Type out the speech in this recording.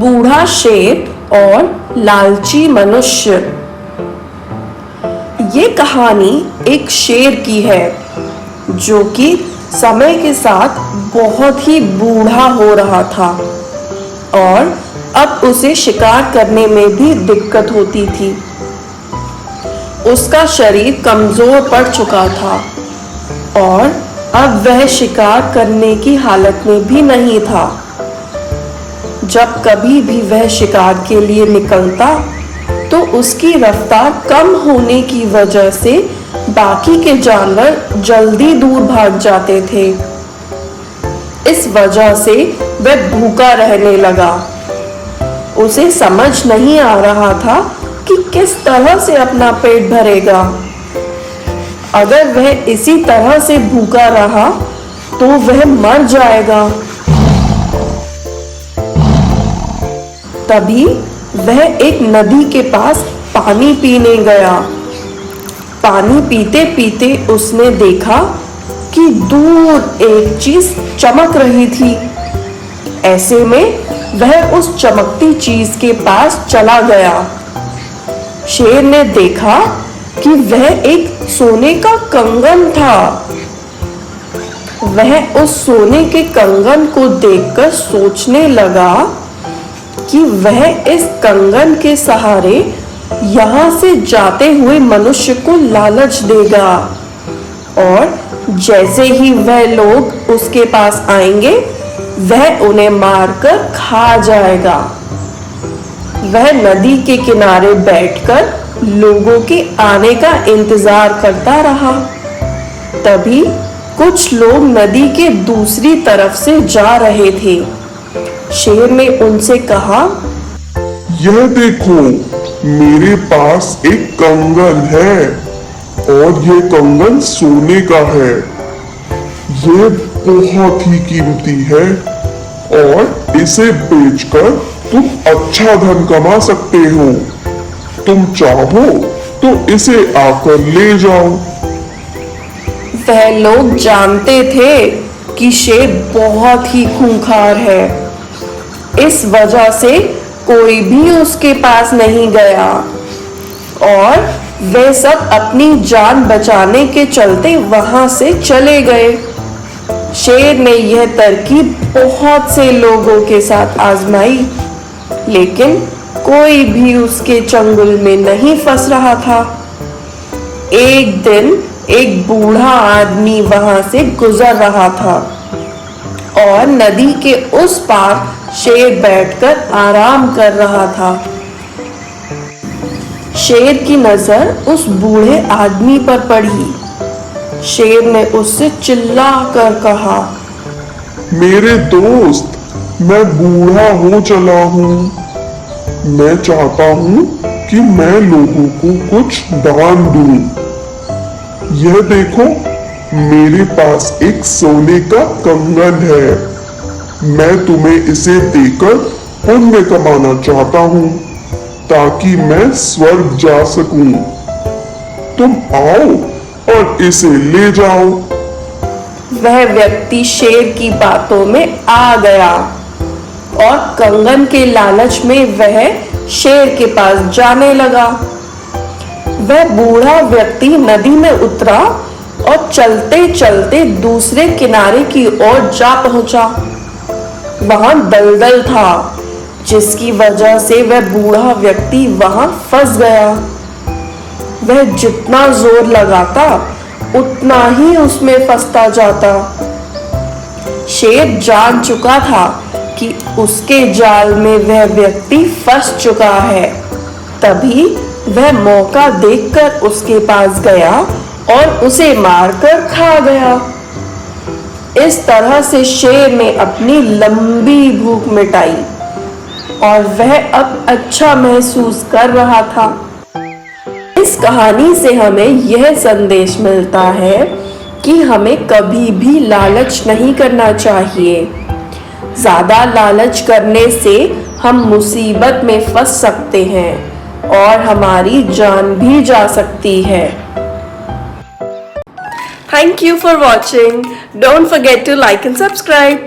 बूढ़ा शेर और लालची मनुष्य। ये कहानी एक शेर की है जो कि समय के साथ बहुत ही बूढ़ा हो रहा था और अब उसे शिकार करने में भी दिक्कत होती थी। उसका शरीर कमजोर पड़ चुका था और अब वह शिकार करने की हालत में भी नहीं था। जब कभी भी वह शिकार के लिए निकलता तो उसकी रफ्तार कम होने की वजह से बाकी के जानवर जल्दी दूर भाग जाते थे। इस वजह से वह भूखा रहने लगा। उसे समझ नहीं आ रहा था कि किस तरह से अपना पेट भरेगा। अगर वह इसी तरह से भूखा रहा तो वह मर जाएगा। तभी वह एक नदी के पास पानी पीने गया। पानी पीते पीते उसने देखा कि दूर एक चीज चमक रही थी। ऐसे में वह उस चमकती चीज के पास चला गया। शेर ने देखा कि वह एक सोने का कंगन था। वह उस सोने के कंगन को देखकर सोचने लगा कि वह इस कंगन के सहारे यहाँ से जाते हुए मनुष्य को लालच देगा और जैसे ही वह लोग उसके पास आएंगे वह उन्हें मारकर खा जाएगा। वह नदी के किनारे बैठकर लोगों के आने का इंतजार करता रहा। तभी कुछ लोग नदी के दूसरी तरफ से जा रहे थे। शेर ने उनसे कहा, यह देखो, मेरे पास एक कंगन है और यह कंगन सोने का है। यह बहुत ही कीमती है और इसे बेचकर तुम अच्छा धन कमा सकते हो। तुम चाहो तो इसे आकर ले जाओ। वह लोग जानते थे कि शेर बहुत ही खूंखार है। इस वजह से कोई भी उसके पास नहीं गया और वे सब अपनी जान बचाने के चलते वहां से चले गए। शेर ने यह तरकीब बहुत से लोगों के साथ आजमाई, लेकिन कोई भी उसके चंगुल में नहीं फंस रहा था। एक दिन एक बूढ़ा आदमी वहां से गुजर रहा था और नदी के उस पार शेर बैठकर आराम कर रहा था। शेर की नजर उस बूढ़े आदमी पर पड़ी। शेर ने उससे चिल्लाकर कहा, मेरे दोस्त, मैं बूढ़ा हो चला हूँ। मैं चाहता हूँ कि मैं लोगों को कुछ दान दूं। यह देखो, मेरे पास एक सोने का कंगन है। मैं तुम्हें इसे देकर पुण्य कमाना चाहता हूँ ताकि मैं स्वर्ग जा सकूं। तुम आओ और इसे ले जाओ। वह व्यक्ति शेर की बातों में आ गया और कंगन के लालच में वह शेर के पास जाने लगा। वह बूढ़ा व्यक्ति नदी में उतरा और चलते चलते दूसरे किनारे की ओर जा पहुंचा। वहां दलदल था, जिसकी वजह से वह बूढ़ा व्यक्ति वहां फंस गया। वह जितना जोर लगाता उतना ही उसमें फंसता जाता। शेर जान चुका था कि उसके जाल में वह व्यक्ति फंस चुका है। तभी वह मौका देखकर उसके पास गया और उसे मारकर खा गया। इस तरह से शेर ने अपनी लंबी भूख मिटाई और वह अब अच्छा महसूस कर रहा था। इस कहानी से हमें यह संदेश मिलता है कि हमें कभी भी लालच नहीं करना चाहिए। ज्यादा लालच करने से हम मुसीबत में फंस सकते हैं और हमारी जान भी जा सकती है। Thank you for watching. Don't forget to like and subscribe.